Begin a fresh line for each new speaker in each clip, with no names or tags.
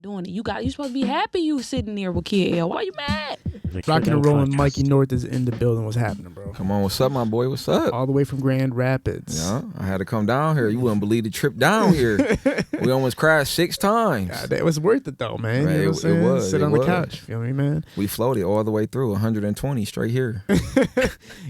doing it. You supposed to be happy you sitting there with Kid L. Why you mad?
Rocking and rolling, Mikey North is in the building. What's happening, bro?
Come on, what's up, my boy? What's up?
All the way from Grand Rapids.
Yeah, I had to come down here. You wouldn't believe the trip down here. We almost crashed 6 times.
God, it was worth it though, man.
Right,
you know what I'm saying?
it was.
Sit on the couch. Feel me, man?
We floated all the way through 120 straight here.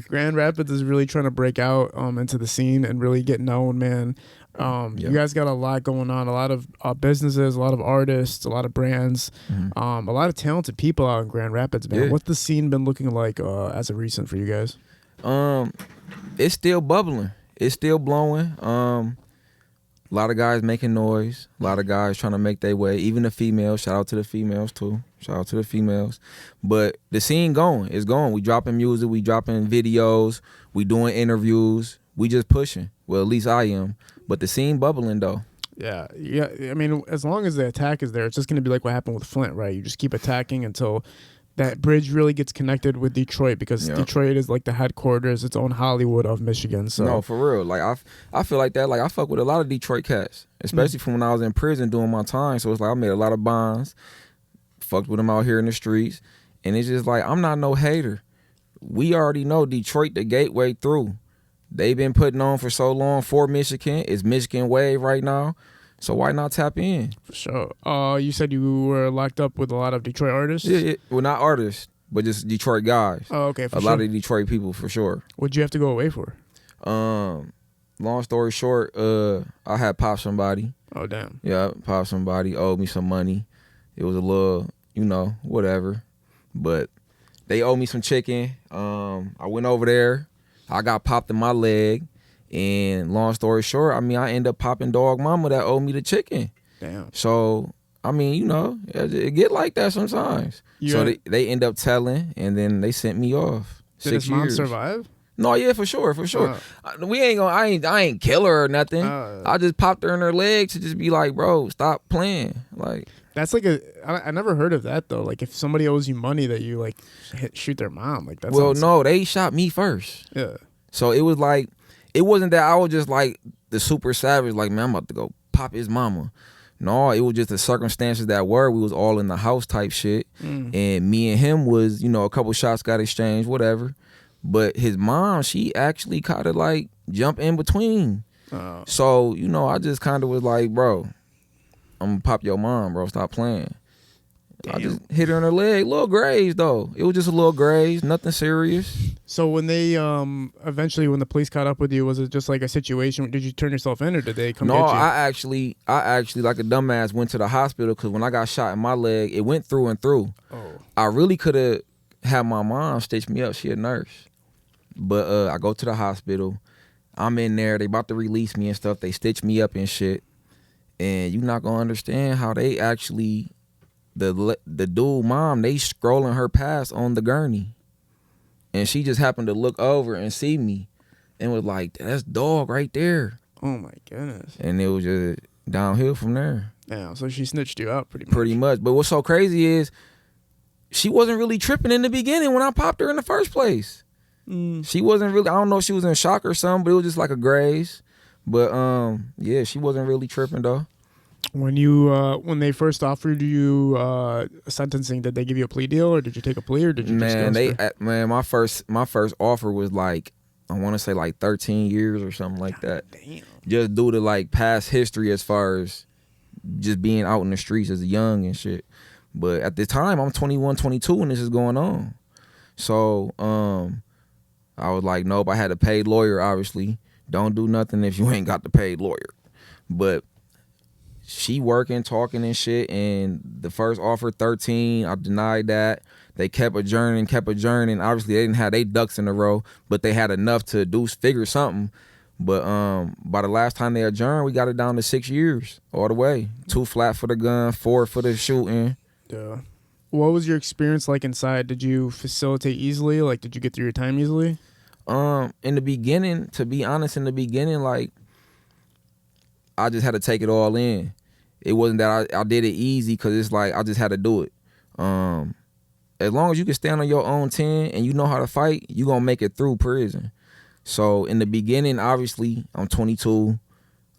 Grand Rapids is really trying to break out into the scene and really get known, man. You guys got a lot going on, a lot of businesses, a lot of artists, a lot of brands, a lot of talented people out in Grand Rapids, man. What's the scene been looking like as of recent for you guys?
It's still bubbling. It's still blowing. A lot of guys making noise. A lot of guys trying to make their way. Even the females. Shout out to the females too. Shout out to the females. But the scene going. It's going. We dropping music. We dropping videos. We doing interviews. We just pushing. Well, at least I am. But the scene bubbling though.
Yeah. I mean, as long as the attack is there, it's just going to be like what happened with Flint, right? You just keep attacking until that bridge really gets connected with Detroit, because Detroit is like the headquarters, its own Hollywood of Michigan. So
no, for real. Like I feel like that. Like I fuck with a lot of Detroit cats, especially from when I was in prison doing my time. So it's like I made a lot of bonds, fucked with them out here in the streets, and it's just like I'm not no hater. We already know Detroit the gateway through. They've been putting on for so long for Michigan. It's Michigan wave right now. So why not tap in?
For sure. You said you were locked up with a lot of Detroit artists?
Yeah. Well, not artists, but just Detroit guys.
Oh, okay.
A lot of Detroit people, for sure.
What'd you have to go away for?
Long story short, I had popped somebody.
Oh, damn.
Yeah, popped somebody, owed me some money. It was a little, whatever. But they owed me some chicken. I went over there. I got popped in my leg. And long story short, I end up popping dog mama that owed me the chicken.
Damn.
So, it get like that sometimes. Yeah. So they end up telling, and then they sent me off.
Did his mom survive?
No, yeah, for sure. I ain't kill her or nothing. I just popped her in her leg to just be like, bro, stop playing. Like,
that's like I never heard of that though. Like if somebody owes you money that you like shoot their mom, like that's.
Well, no, they shot me first.
Yeah.
So it was like, it wasn't that I was just like the super savage, like, man, I'm about to go pop his mama. No, it was just the circumstances that were. We was all in the house type shit. And me and him was, a couple shots got exchanged, whatever. But his mom, she actually kind of like jump in between. So, I just kind of was like, bro, I'm going to pop your mom, bro. Stop playing. Damn. I just hit her in her leg. Little graze, though. It was just a little graze. Nothing serious.
So when they, eventually when the police caught up with you, was it just like a situation? Did you turn yourself in or did they come get you?
No, I actually, like a dumbass, went to the hospital because when I got shot in my leg, it went through and through. Oh. I really could have had my mom stitch me up. She a nurse. But I go to the hospital. I'm in there. They about to release me and stuff. They stitch me up and shit. And you're not going to understand how they actually... The dude mom, they scrolling her past on the gurney, and she just happened to look over and see me and was like, that's dog right there.
Oh my goodness.
And it was just downhill from there.
Yeah, so she snitched you out pretty
much. But what's so crazy is she wasn't really tripping in the beginning when I popped her in the first place. She wasn't really, I don't know if she was in shock or something, but it was just like a graze. But she wasn't really tripping though.
When when they first offered you sentencing, did they give you a plea deal or did you take a plea or did you
my first offer was like, I want to say like 13 years or something like that.
Damn.
Just due to like past history as far as just being out in the streets as a young and shit. But at the time I'm 21, 22 when this is going on. So I was like, nope, I had a paid lawyer obviously. Don't do nothing if you ain't got the paid lawyer. But she working, talking and shit, and the first offer 13, I denied that. They kept adjourning. Obviously, they didn't have their ducks in a row, but they had enough to figure something. But by the last time they adjourned, we got it down to 6 years all the way. 2 flat for the gun, 4 for the shooting.
Yeah. What was your experience like inside? Did you facilitate easily? Like, did you get through your time easily?
In the beginning, to be honest, like, I just had to take it all in. It wasn't that I did it easy because it's like I just had to do it. As long as you can stand on your own 10 and you know how to fight, you're going to make it through prison. So in the beginning, obviously, I'm 22.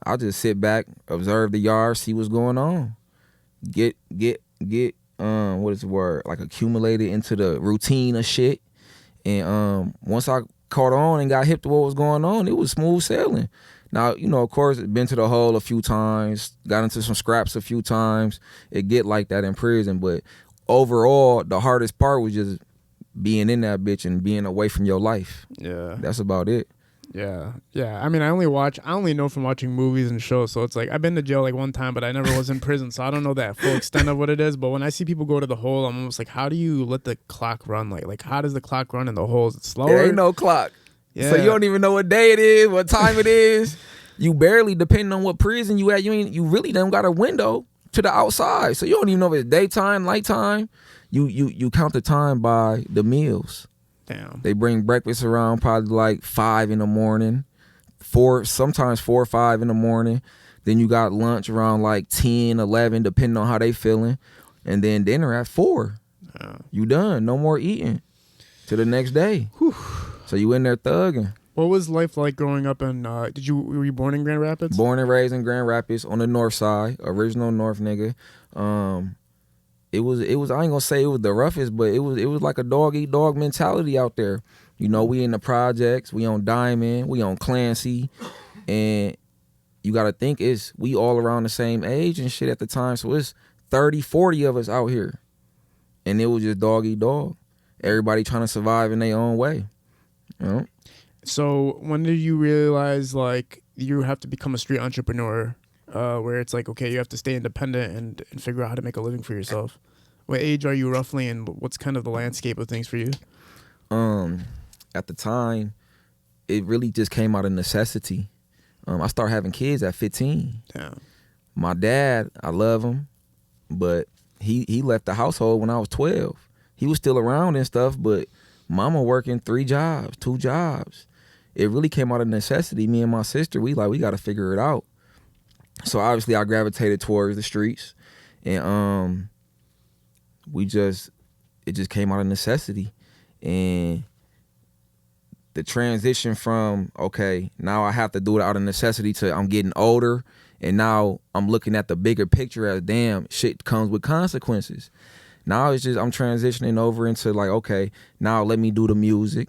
I just sit back, observe the yard, see what's going on. get what is the word, like accumulated into the routine of shit. And once I caught on and got hip to what was going on, it was smooth sailing. Now, you know, of course, been to the hole a few times, got into some scraps a few times. It get like that in prison, but overall, the hardest part was just being in that bitch and being away from your life.
Yeah.
That's about it.
Yeah. I mean, I only know from watching movies and shows, so it's like I've been to jail like one time, but I never was in prison, so I don't know that full extent of what it is. But when I see people go to the hole, I'm almost like, how do you let the clock run? Like how does the clock run in the hole? Is it slower?
There ain't no clock.
Yeah.
So you don't even know what day it is, what time it is. You barely, depending on what prison you at, you really don't got a window to the outside. So you don't even know if it's daytime, nighttime. You count the time by the meals.
Damn.
They bring breakfast around probably like 5 in the morning, sometimes 4 or 5 in the morning. Then you got lunch around like 10, 11, depending on how they feeling. And then dinner at 4. You done. No more eating till the next day.
Whew.
So you in there thugging.
What was life like growing up in, were you born in Grand Rapids?
Born and raised in Grand Rapids on the north side, original north nigga. It was I ain't gonna say it was the roughest, but it was like a dog eat dog mentality out there. You know, we in the projects, we on Diamond, we on Clancy, and you gotta think we all around the same age and shit at the time. So it's 30, 40 of us out here. And it was just dog eat dog. Everybody trying to survive in their own way. You know?
So when did you realize like you have to become a street entrepreneur, where it's like, okay, you have to stay independent and figure out how to make a living for yourself? What age are you roughly, and what's kind of the landscape of things for you?
At the time, it really just came out of necessity. I started having kids at 15.
Damn.
My dad, I love him, but he left the household when I was 12. He was still around and stuff, but mama working 3 jobs, 2 jobs. It really came out of necessity. Me and my sister, we got to figure it out. So obviously I gravitated towards the streets, and it just came out of necessity. And the transition from, okay, now I have to do it out of necessity, to I'm getting older, and now I'm looking at the bigger picture as, damn, shit comes with consequences. Now it's just, I'm transitioning over into like, okay, now let me do the music.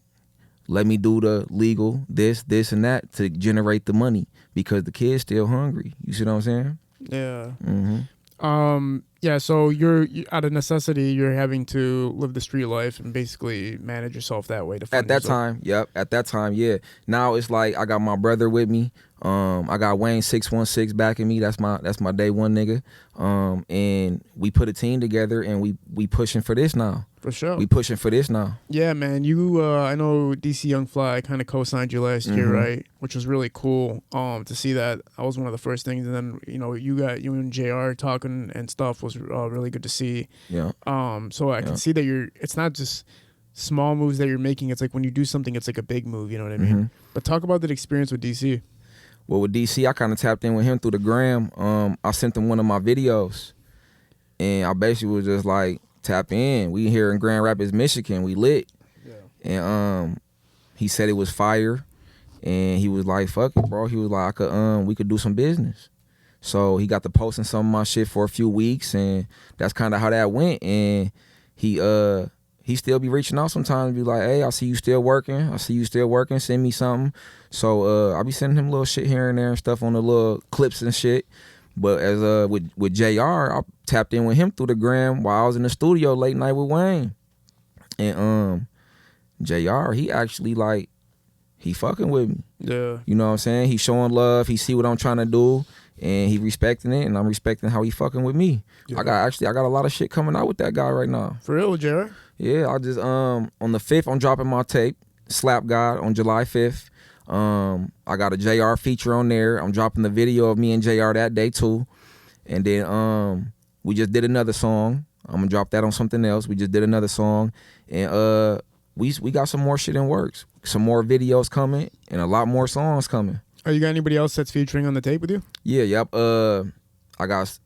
Let me do the legal, this, and that to generate the money, because the kid's still hungry. You see what I'm saying?
Yeah.
Mm-hmm.
Yeah, so you're out of necessity, you're having to live the street life and basically manage yourself that way to fund
At that
yourself.
time, yep. At that time, yeah. Now it's like I got my brother with me. I got Wayne 616 backing me. That's my day one nigga. And we put a team together, and we pushing for this now.
For sure.
We pushing for this now.
Yeah, man. You, I know DC Young Fly kind of co-signed you last year, right? Which was really cool. To see that. That was one of the first things, and then you and JR talking and stuff was really good to see.
Yeah.
So I can see that it's not just small moves that you're making. It's like when you do something, it's like a big move. You know what I mean? But talk about that experience with DC.
Well, with DC, I kind of tapped in with him through the gram. I sent him one of my videos, and I basically was just like, tap in. We here in Grand Rapids, Michigan. We lit. Yeah. And he said it was fire, and he was like, fuck it, bro. He was like, we could do some business. So he got to posting some of my shit for a few weeks, and that's kind of how that went. And he still be reaching out sometimes and be like, hey, I see you still working. Send me something. So I be sending him little shit here and there and stuff on the little clips and shit. But as with JR, I tapped in with him through the gram while I was in the studio late night with Wayne. And JR, he actually like, he fucking with me.
Yeah.
You know what I'm saying? He showing love. He see what I'm trying to do, and he respecting it, and I'm respecting how he fucking with me. Yeah. I got a lot of shit coming out with that guy right now.
For real, JR?
Yeah, I just on the 5th I'm dropping my tape, Slap God, on July 5th. I got a JR feature on there. I'm dropping the video of me and JR that day too. And then we just did another song. I'm gonna drop that on something else. We just did another song, and we got some more shit in works. Some more videos coming, and a lot more songs coming.
You got anybody else that's featuring on the tape with you?
Yeah, yep. I got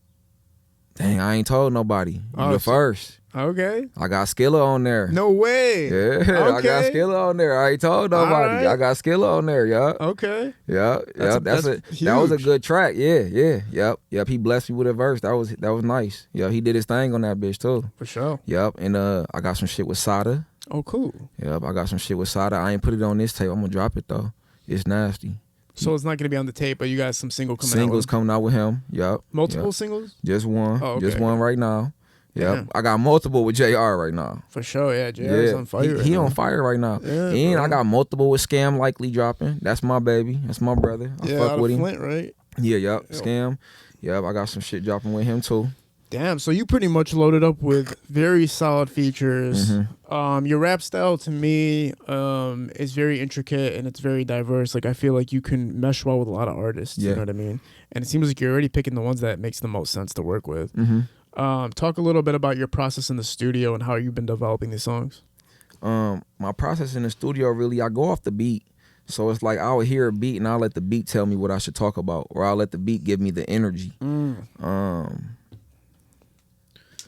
Dang, I ain't told nobody. You the first.
Okay.
I got Skilla on there.
No way.
Yeah, I got Skilla on there. I ain't told nobody.
Right.
I got Skilla on there, yeah.
Okay.
Yeah, yeah. That was a good track. Yeah. Yep. He blessed me with a verse. That was nice. Yeah, he did his thing on that bitch too.
For sure.
Yep. And I got some shit with Sada.
Oh, cool.
Yep, I got some shit with Sada. I ain't put it on this tape. I'm gonna drop it though. It's nasty.
So it's not gonna be on the tape, but you got some
singles coming out with him. Yep.
Multiple singles?
Just one.
Oh, okay.
Just one right now. Yep.
Damn.
I got multiple with JR right now.
For sure, yeah. JR is on fire.
He on fire right now.
Yeah,
and
bro.
I got multiple with Scam likely dropping. That's my baby. That's my brother. I fuck
out
with
of
him.
Flint, right?
Yeah, yep. Scam. Yep, I got some shit dropping with him too.
Damn, so you pretty much loaded up with very solid features. Your rap style to me is very intricate and it's very diverse. Like I feel like you can mesh well with a lot of artists. You know what I mean? And it seems like you're already picking the ones that makes the most sense to work with. Talk a little bit about your process in the studio and how you've been developing these songs.
My process in the studio, really, I go off the beat. So it's like I'll hear a beat and I'll let the beat tell me what I should talk about, or I'll let the beat give me the energy.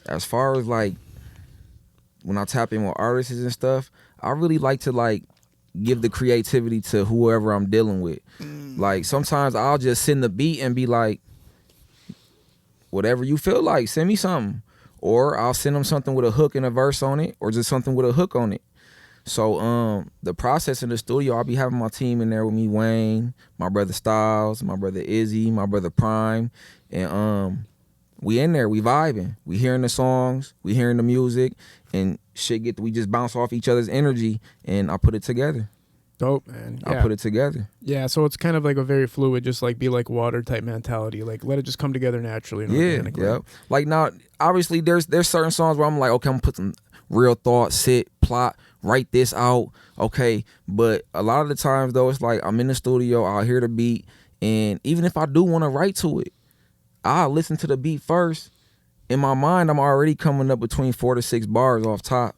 As far as like when I tap in with artists and stuff, I really like to like give the creativity to whoever I'm dealing with. Like sometimes I'll just send the beat and be like, whatever you feel like, send me something. Or I'll send them something with a hook and a verse on it, or just something with a hook on it. So the process in the studio, I'll be having my team in there with me, Wayne, my brother Styles, my brother Izzy, my brother Prime, and we in there, we vibing, we hearing the songs, we hearing the music, and we just bounce off each other's energy, and I put it together.
Dope, man. Yeah.
I put it together.
Yeah, so it's kind of like a very fluid, just like be like water type mentality. Like let it just come together naturally and organically.
Yeah. Like now, obviously there's certain songs where I'm like, okay, I'm gonna put some real thought, plot, write this out. Okay. But a lot of the times though, it's like I'm in the studio, I'll hear the beat, and even if I do want to write to it, I'll listen to the beat first. In my mind, I'm already coming up between 4 to 6 bars off top.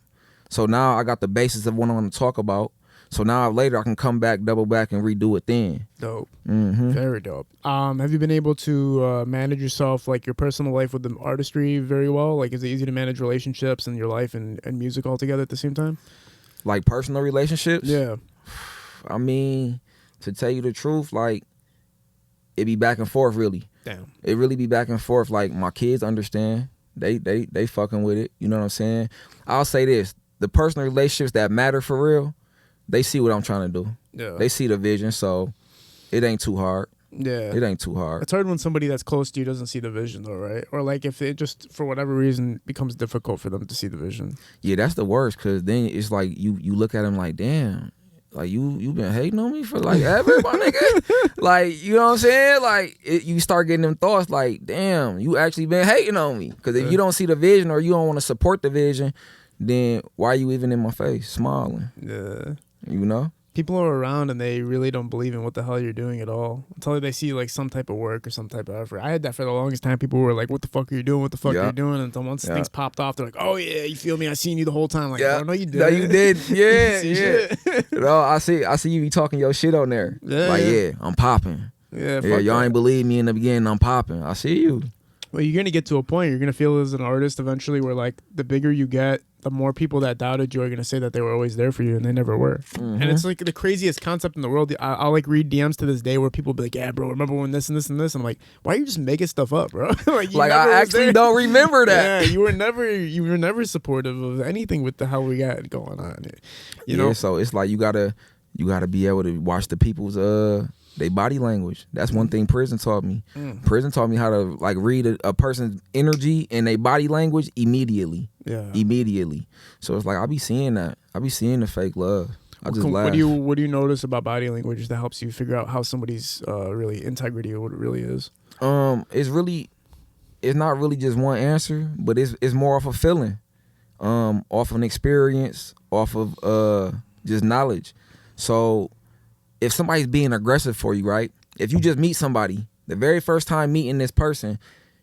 So now I got the basis of what I want to talk about. So now later I can come back, double back, and redo it then.
Dope. Very dope. Have you been able to manage yourself, like your personal life with the artistry very well? Like is it easy to manage relationships and your life and music all together at the same time?
Like personal relationships?
Yeah.
I mean, to tell you the truth, like it be back and forth really.
Damn.
It really be back and forth. Like my kids understand. They fucking with it. You know what I'm saying? I'll say this. The personal relationships that matter for real, they see what I'm trying to do.
Yeah.
They see the vision, so it ain't too hard.
Yeah.
It ain't too hard.
It's hard when somebody that's close to you doesn't see the vision though, right? Or like if it just, for whatever reason, becomes difficult for them to see the vision.
Yeah, that's the worst, because then it's like you look at them like, damn, like you been hating on me for like ever, my nigga. Like, you know what I'm saying? Like you start getting them thoughts like, damn, you actually been hating on me. Because if you don't see the vision or you don't want to support the vision, then why are you even in my face smiling?
Yeah.
You know?
People are around and they really don't believe in what the hell you're doing at all until they see like some type of work or some type of effort. I had that for the longest time. People were like, what the fuck are you doing? What the fuck are you doing? And then once things popped off, they're like, oh yeah, you feel me? I seen you the whole time. Like, oh, no, you didn't.
No, you did. Yeah. No, I see you be talking your shit on there. Yeah, I'm popping.
Yeah,
y'all ain't believe me in the beginning, I'm popping. I see you.
Well, you're going to get to a point, you're going to feel as an artist eventually where like the bigger you get, the more people that doubted you are going to say that they were always there for you and they never were. And it's like the craziest concept in the world. I'll like read DMs to this day where people be like, yeah, bro, remember when this and this and this? I'm like, why are you just making stuff up, bro? like
I actually don't remember that.
Yeah, you were never supportive of anything with the hell we got going on. You know?
So it's like you gotta be able to watch the people's they body language. That's one thing prison taught me. Prison taught me how to like read a person's energy and their body language immediately. Yeah. Immediately. So it's like I be seeing that. I be seeing the fake love. I just laugh.
What do you notice about body language that helps you figure out how somebody's really integrity or what it really is?
It's not really just one answer, but it's more off of feeling, off of an experience, off of just knowledge. So if somebody's being aggressive for you, right? If you just meet somebody, the very first time meeting this person,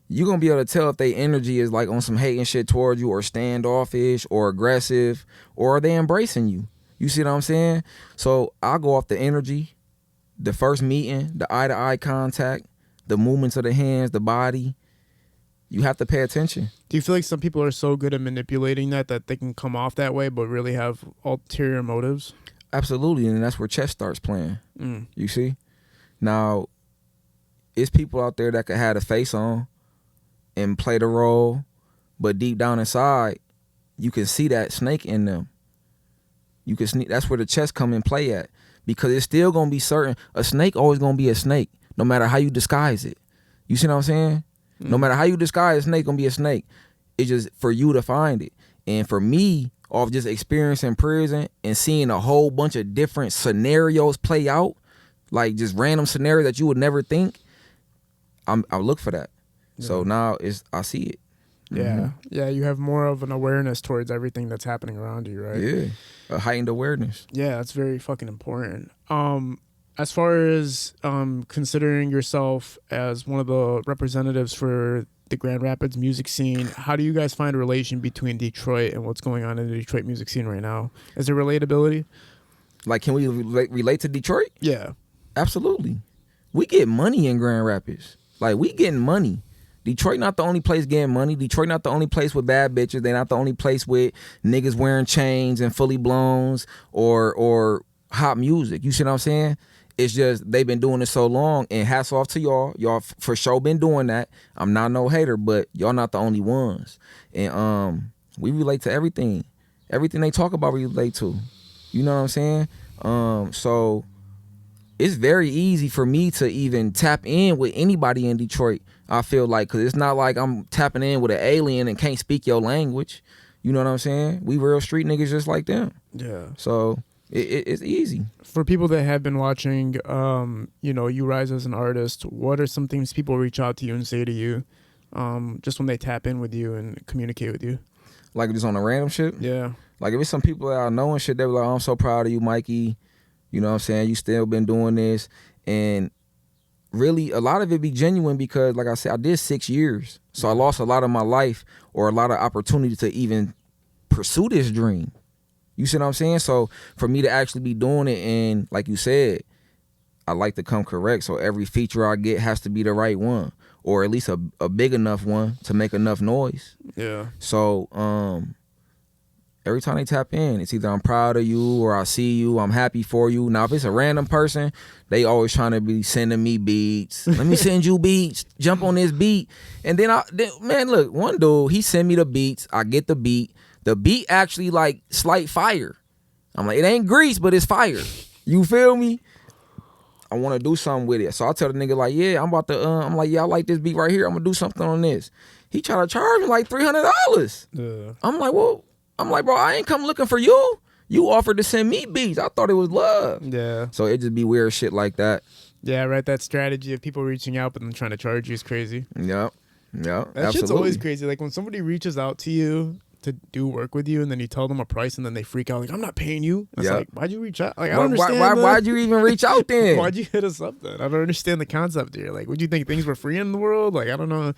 you're going to be able to tell if their energy is like on some hating shit towards you or standoffish or aggressive, or are they embracing you? You see what I'm saying? So I'll go off the energy, the first meeting, the eye-to-eye contact, the movements of the hands, the body. You have to pay attention.
Do you feel like some people are so good at manipulating that they can come off that way but really have ulterior motives?
Absolutely, and that's where chess starts playing.
Mm.
You see? Now, it's people out there that could have a face on and play the role, but deep down inside, you can see that snake in them. You can sneak. That's where the chess come in play at, because it's still gonna be certain. A snake always gonna be a snake, no matter how you disguise it. You see what I'm saying? No matter how you disguise a snake, gonna be a snake. It's just for you to find it. And for me, off just experience in prison and seeing a whole bunch of different scenarios play out, like just random scenarios that you would never think, I look for that. Yeah. So now I see it.
Yeah. Yeah, you have more of an awareness towards everything that's happening around you, right?
Yeah, a heightened awareness.
Yeah, that's very fucking important. As far as considering yourself as one of the representatives for the Grand Rapids music scene, how do you guys find a relation between Detroit and what's going on in the Detroit music scene right now? Is there relatability?
Like, can we relate to Detroit?
Yeah.
Absolutely. We get money in Grand Rapids. Like, we getting money. Detroit not the only place getting money. Detroit not the only place with bad bitches. They not the only place with niggas wearing chains and fully blowns or hot music. You see what I'm saying? It's just they've been doing it so long, and hats off to y'all. Y'all for sure been doing that. I'm not no hater, but y'all not the only ones. And we relate to everything. Everything they talk about we relate to. You know what I'm saying? So it's very easy for me to even tap in with anybody in Detroit. I feel like, because it's not like I'm tapping in with an alien and can't speak your language. You know what I'm saying? We real street niggas just like them. Yeah. So it's easy.
For people that have been watching, you rise as an artist, what are some things people reach out to you and say to you just when they tap in with you and communicate with you?
Like just on a random shit?
Yeah.
Like if it's some people that I know and shit, they be like, oh, I'm so proud of you, Mikey. You know what I'm saying? You still been doing this. And really, a lot of it be genuine because, like I said, I did 6 years. So I lost a lot of my life or a lot of opportunity to even pursue this dream. You see what I'm saying? So for me to actually be doing it, and like you said, I like to come correct. So every feature I get has to be the right one, or at least a big enough one to make enough noise. Yeah. So every time they tap in, it's either I'm proud of you or I see you, I'm happy for you. Now, if it's a random person, they always trying to be sending me beats. Let me send you beats. Jump on this beat. And then, man, look, one dude, he send me the beats. I get the beat. The beat actually like slight fire. I'm like, it ain't grease, but it's fire. You feel me? I want to do something with it. So I tell the nigga like, yeah, I'm about to, I'm like, yeah, I like this beat right here. I'm going to do something on this. He try to charge me like $300. Yeah. I'm like, bro, I ain't come looking for you. You offered to send me beats. I thought it was love. Yeah. So it just be weird shit like that.
Yeah, right. That strategy of people reaching out but then trying to charge you is crazy.
Yep.
That shit's always crazy. Like when somebody reaches out to you to do work with you and then you tell them a price and then they freak out like, I'm not paying you. It's like, why'd you reach out? Like, I don't understand.
Why'd you even reach out then?
Why'd you hit us up then? I don't understand the concept here. Like, would you think things were free in the world? Like, I don't know.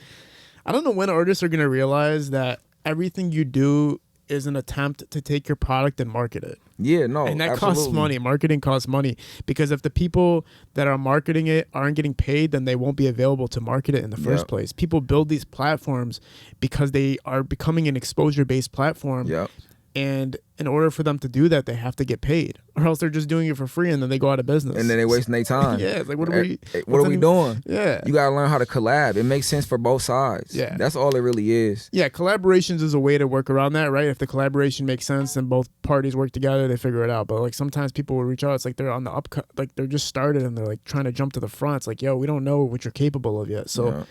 I don't know when artists are going to realize that everything you do is an attempt to take your product and market it.
Yeah, no,
and that costs money. Marketing costs money because if the people that are marketing it aren't getting paid, then they won't be available to market it in the first place. People build these platforms because they are becoming an exposure-based platform. Yep. And in order for them to do that, they have to get paid, or else they're just doing it for free and then they go out of business.
And then they wasting their time.
Yeah, it's like, what are we
doing?
Yeah.
You got to learn how to collab. It makes sense for both sides. Yeah. That's all it really is.
Yeah, collaborations is a way to work around that, right? If the collaboration makes sense and both parties work together, they figure it out. But like sometimes people will reach out, it's like they're on the like they're just started and they're like trying to jump to the front. It's like, yo, we don't know what you're capable of yet. So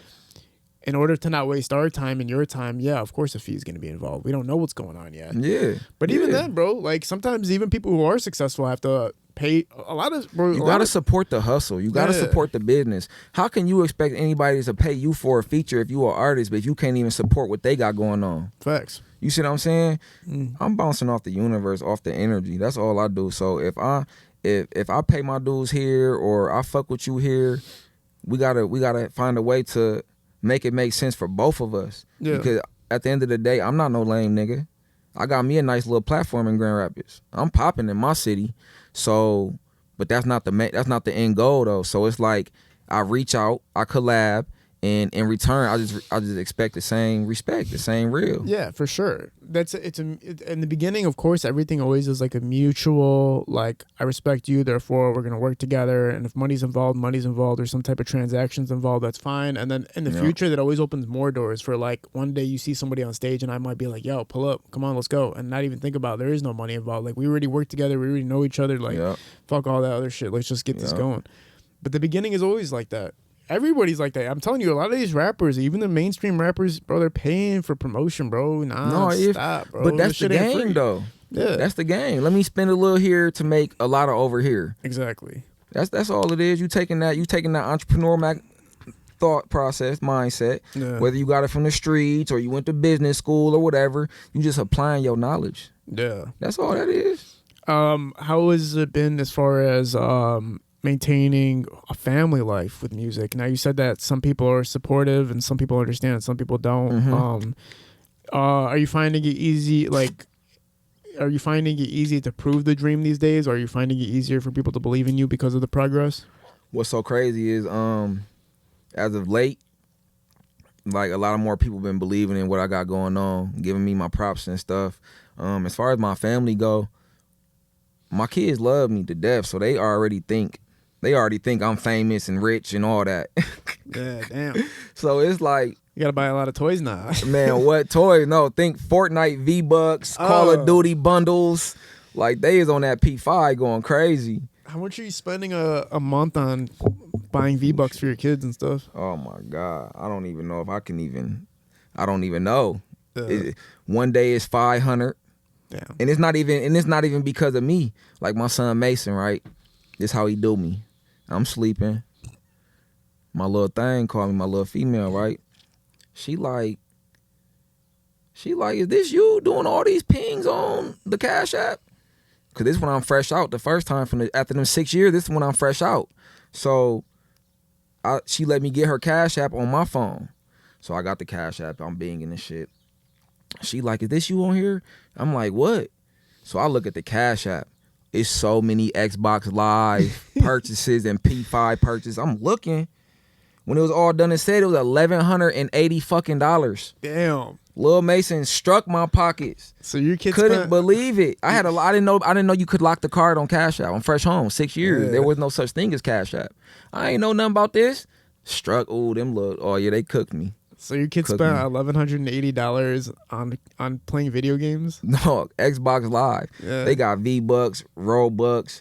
in order to not waste our time and your time, of course a fee is going to be involved. We don't know what's going on yet. Yeah. But even then, bro, like sometimes even people who are successful have to pay a lot of... Bro,
you got to support the hustle. You got to support the business. How can you expect anybody to pay you for a feature if you are an artist, but you can't even support what they got going on?
Facts.
You see what I'm saying? I'm bouncing off the universe, off the energy. That's all I do. So if I pay my dues here or I fuck with you here, we gotta find a way to make it make sense for both of us. Yeah. Because at the end of the day, I'm not no lame nigga. I got me a nice little platform in Grand Rapids. I'm popping in my city. So, but that's not the end goal though. So it's like I reach out, I collab, And in return, I just expect the same respect, the same real.
Yeah, for sure. In the beginning, of course, everything always is like a mutual, like, I respect you, therefore we're gonna work together. And if money's involved, or some type of transactions involved, that's fine. And then in the future, that always opens more doors for, like, one day you see somebody on stage and I might be like, yo, pull up, come on, let's go, and not even think about there is no money involved. Like, we already work together, we already know each other. Like, fuck all that other shit. Let's just get this going. But the beginning is always like that. Everybody's like that. I'm telling you, a lot of these rappers, even the mainstream rappers, bro, they're paying for promotion, bro. Stop, bro.
But that's the game, though. Yeah, that's the game. Let me spend a little here to make a lot of over here.
Exactly.
That's all it is. You taking that entrepreneur thought process, mindset. Yeah. Whether you got it from the streets or you went to business school or whatever, you just applying your knowledge.
Yeah,
that's all that is.
How has it been as far as maintaining a family life with music? Now, you said that some people are supportive and some people understand and some people don't. Mm-hmm. Are you finding it easy? Like, are you finding it easy to prove the dream these days? Or are you finding it easier for people to believe in you because of the progress?
What's so crazy is, as of late, like, a lot of more people been believing in what I got going on, giving me my props and stuff. As far as my family go, my kids love me to death, so they already think I'm famous and rich and all that.
Yeah, damn.
So it's like,
you gotta buy a lot of toys now.
Man, what toys? No, think Fortnite V-Bucks, Call of Duty bundles. Like, they is on that P5 going crazy.
How much are you spending a month on buying V-Bucks for your kids and stuff?
Oh my God, I don't even know if I can even. I don't even know. One day is 500. Yeah. And it's not even because of me. Like, my son Mason, right? This how he do me. I'm sleeping. My little thing called me, my little female, right? She like, is this you doing all these pings on the Cash App? Cause this when I'm fresh out. The first time after them 6 years, this is when I'm fresh out. So she let me get her Cash App on my phone. So I got the Cash App. I'm binging and shit. She like, is this you on here? I'm like, what? So I look at the Cash App. It's so many Xbox Live purchases and P5 purchases. I'm looking. When it was all done and said, it was $1,180 fucking dollars.
Damn.
Lil Mason struck my pockets.
So your kids
couldn't believe it. I didn't know you could lock the card on Cash App. I'm fresh home, 6 years. Yeah. There was no such thing as Cash App. I ain't know nothing about this. Struck. Oh, them little. Oh yeah, they cooked me.
So your kids spent $1,180 on playing video games?
No, Xbox Live. Yeah. They got V-Bucks, Robux,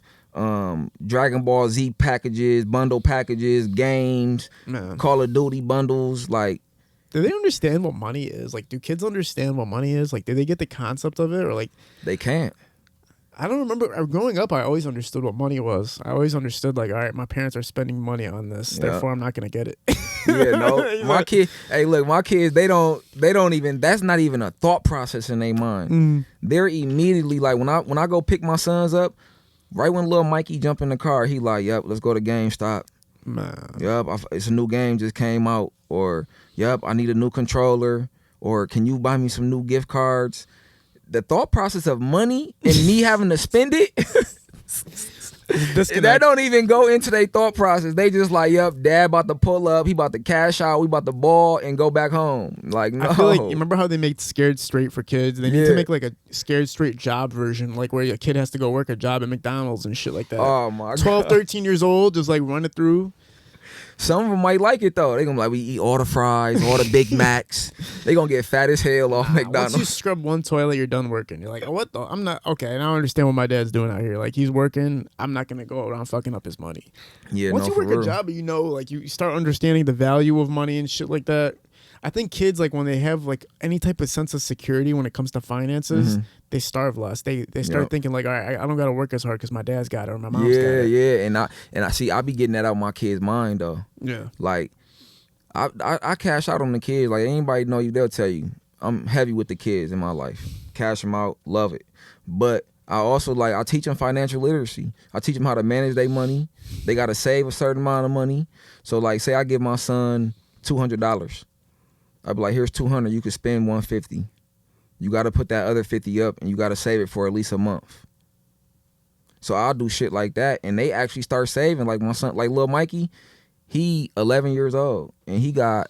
Dragon Ball Z packages, bundle packages, games, Call of Duty bundles. Like,
do they understand what money is? Like, do kids understand what money is? Like, do they get the concept of it? Or, like,
they can't.
I don't remember. Growing up, I always understood what money was. I always understood, like, all right, my parents are spending money on this, therefore I'm not gonna get it.
Yeah, no. My kids, hey, look, my kids, they don't even, that's not even a thought process in their mind. They're immediately like, when I go pick my sons up, right when little Mikey jump in the car, he like, yep, let's go to GameStop. Man. Yep, it's a new game just came out. Or, yep, I need a new controller. Or, can you buy me some new gift cards? The thought process of money and me having to spend it, that don't even go into their thought process. They just like, yep, dad about to pull up, he about to cash out, we about to ball and go back home. Like, no.
I feel like, you remember how they make Scared Straight for kids? They need to make like a Scared Straight job version, like where a kid has to go work a job at McDonald's and shit like that.
Oh my God.
12, 13 years old, just like run it through.
Some of them might like it though. They gonna be like, we eat all the fries, all the Big Macs. They gonna get fat as hell off McDonald's.
Once you scrub one toilet, you're done working. You're like, oh, what the? I'm not okay. Now I understand what my dad's doing out here. Like, he's working. I'm not gonna go around fucking up his money.
Yeah.
Once you work a job, you know, like you start understanding the value of money and shit like that. I think kids, like, when they have like any type of sense of security when it comes to finances, they starve less. They start thinking like, all right, I don't gotta work as hard because my dad's got it or my mom's got it.
Yeah. And I see I be getting that out of my kids' mind though.
Yeah.
Like, I cash out on the kids. Like, anybody know you, they'll tell you I'm heavy with the kids in my life. Cash them out, love it. But I also, like, I teach them financial literacy. I teach them how to manage their money. They got to save a certain amount of money. So, like, say I give my son $200. I'd be like, here's $200. You could spend $150. You got to put that other $50 up, and you got to save it for at least a month. So I'll do shit like that, and they actually start saving. Like, my son, like little Mikey, he 11 years old and he got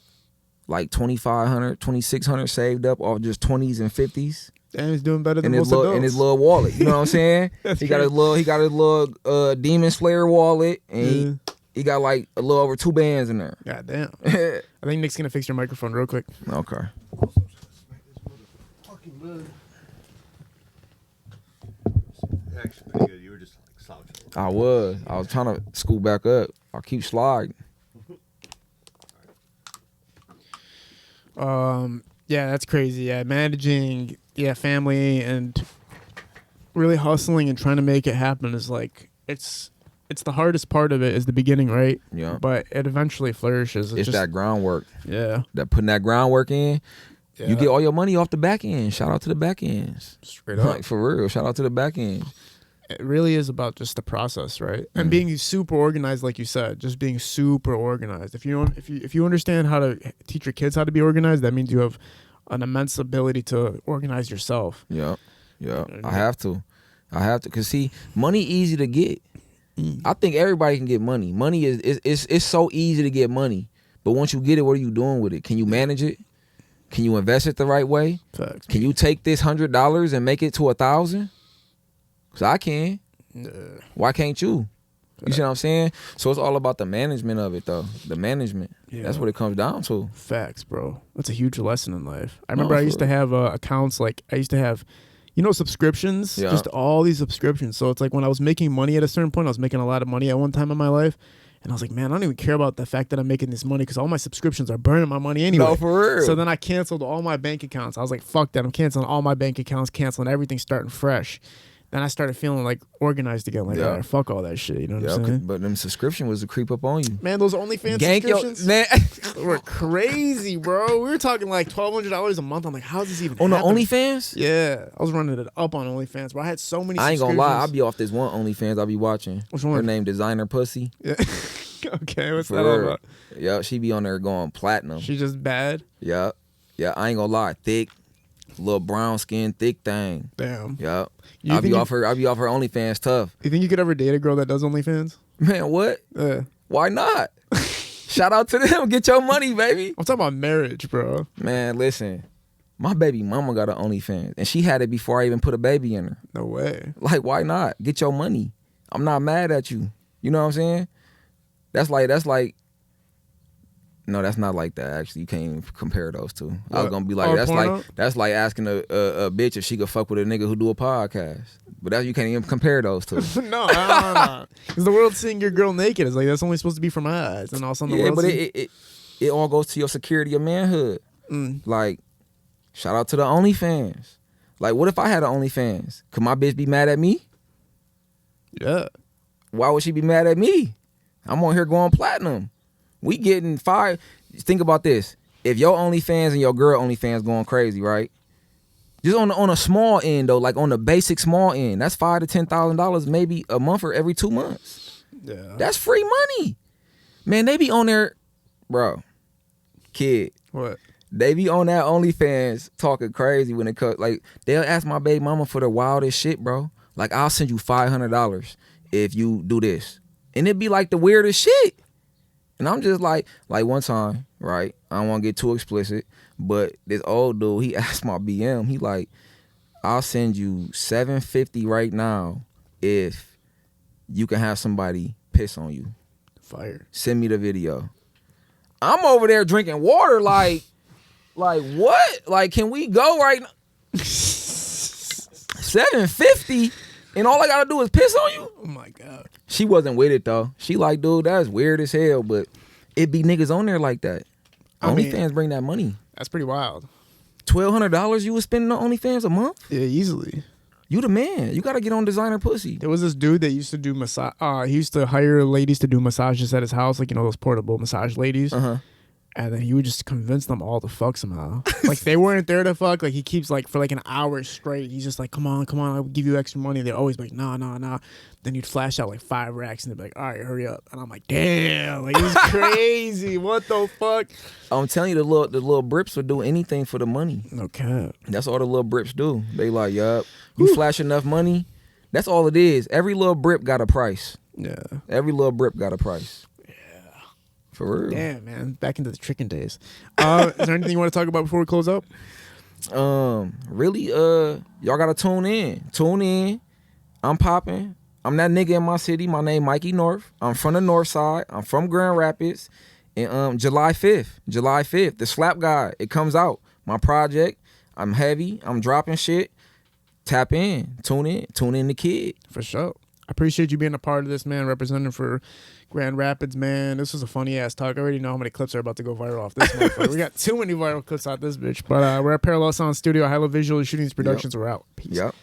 like 2,500, 2,600 saved up off just 20s and 50s.
And he's doing better than most
adults.
adults.
In his little wallet. You know what I'm saying? he got his little Demon Slayer wallet, and he got like a little over 2 bands in there.
God damn. I think Nick's gonna fix your microphone real quick.
Okay.
Actually, pretty good. You were just like slouching.
I was trying to scoot back up. I keep sliding.
Yeah, that's crazy. Yeah, managing family and really hustling and trying to make it happen is like it's the hardest part of it is the beginning, right?
Yeah.
But it eventually flourishes.
It's just that groundwork.
Yeah.
That putting that groundwork in.
Yeah.
You get all your money off the back end. Shout out to the back ends.
Straight up.
Like for real. Shout out to the back ends.
It really is about just the process, right? And being super organized, like you said, just being super organized. If you understand how to teach your kids how to be organized, that means you have an immense ability to organize yourself.
Yeah. I have to. Cause see, money easy to get. I think everybody can get money. Money it's so easy to get money. But once you get it, what are you doing with it? Can you manage it? Can you invest it the right way?
Facts.
Can you take this $100 and make it to 1,000? Cause I can. Why can't you? You see what I'm saying? So it's all about the management of it, though. The management.
Yeah.
That's what it comes down to.
Facts, bro. That's a huge lesson in life. I remember I used to have accounts, like I used to have, subscriptions, just all these subscriptions. So it's like when I was making money at a certain point, I was making a lot of money at one time in my life. And I was like, man, I don't even care about the fact that I'm making this money because all my subscriptions are burning my money anyway.
No, for real.
So then I canceled all my bank accounts. I was like, fuck that. I'm canceling all my bank accounts, canceling everything, starting fresh. Then I started feeling like organized again. Like, all right, fuck all that shit. You know what I'm saying?
But them subscription was to creep up on you.
Man, those OnlyFans subscriptions were crazy, bro. We were talking like $1,200 a month. I'm like, how's this even
on
happen?
the OnlyFans?
Yeah. I was running it up on OnlyFans, bro. I had so many
I ain't gonna lie.
subscriptions.
I'll be off this one OnlyFans I be watching.
Which one?
Her name Designer Pussy.
Yeah. Okay, what's
For
that all
real.
about?
Yeah, she be on there going platinum.
She's just bad?
Yeah, I ain't gonna lie. Thick, little brown skin, thick thing.
Damn.
Yeah. I'll be off her OnlyFans tough.
You think you could ever date a girl that does OnlyFans?
Man, what? Why not? Shout out to them. Get your money, baby.
I'm talking about marriage, bro.
Man, listen. My baby mama got an OnlyFans, and she had it before I even put a baby in her.
No way.
Like, why not? Get your money. I'm not mad at you. You know what I'm saying? That's like. No, that's not like that. Actually, you can't even compare those two. What? I was gonna be like, that's like asking a bitch if she could fuck with a nigga who do a podcast. But you can't even compare those two.
No. Because the world's seeing your girl naked. It's like that's only supposed to be for my eyes, and all of a sudden the world.
But it all goes to your security of manhood. Like, shout out to the OnlyFans. Like, what if I had an OnlyFans? Could my bitch be mad at me?
Yeah.
Why would she be mad at me? I'm on here going platinum. We getting fired. Think about this. If your OnlyFans and your girl OnlyFans going crazy, right? Just on a small end though, like on the basic small end, that's $5,000 to $10,000 maybe a month or every 2 months.
Yeah.
That's free money. Man, they be on there, bro. Kid.
What?
They be on that OnlyFans talking crazy when it comes. Like, they'll ask my baby mama for the wildest shit, bro. Like, I'll send you $500 if you do this. And it'd be like the weirdest shit. And I'm just like one time, right? I don't want to get too explicit, but this old dude, he asked my BM, he like, I'll send you $750 right now if you can have somebody piss on you.
Fire.
Send me the video. I'm over there drinking water like what? Like, can we go right now? $750 and all I gotta do is piss on you?
Oh my God.
She wasn't with it though. She like, dude, that's weird as hell, but it be niggas on there like that. OnlyFans bring that money.
That's pretty wild.
$1,200 you was spending on OnlyFans a month?
Yeah, easily.
You the man. You gotta get on Designer Pussy.
There was this dude that used to do massage. He used to hire ladies to do massages at his house, like those portable massage ladies. And then he would just convince them all to fuck somehow. Like, they weren't there to fuck. Like, he keeps, like, for like an hour straight. He's just like, come on, I'll give you extra money. They're always like, nah. Then he'd flash out like 5 racks and they'd be like, all right, hurry up. And I'm like, damn, like, he's crazy. What the fuck?
I'm telling you, the little brips will do anything for the money.
No cap.
That's all the little brips do. They like, yup, you flash enough money. That's all it is. Every little brip got a price.
Yeah.
Every little brip got a price. For real.
Damn, man. Back into the tricking days. Is there anything you want to talk about before we close up?
Really, y'all gotta tune in. Tune in. I'm popping. I'm that nigga in my city. My name Mikey North. I'm from the North Side. I'm from Grand Rapids. And July 5th, the Slap Guy, it comes out. My project. I'm heavy. I'm dropping shit. Tap in. Tune in the kid.
For sure. I appreciate you being a part of this, man, representing for Grand Rapids, man. This was a funny-ass talk. I already know how many clips are about to go viral off this motherfucker. We got too many viral clips out this bitch. But we're at Parallel Sound Studio, High Level Visual Shooting Productions. We're out. Peace.
Yep.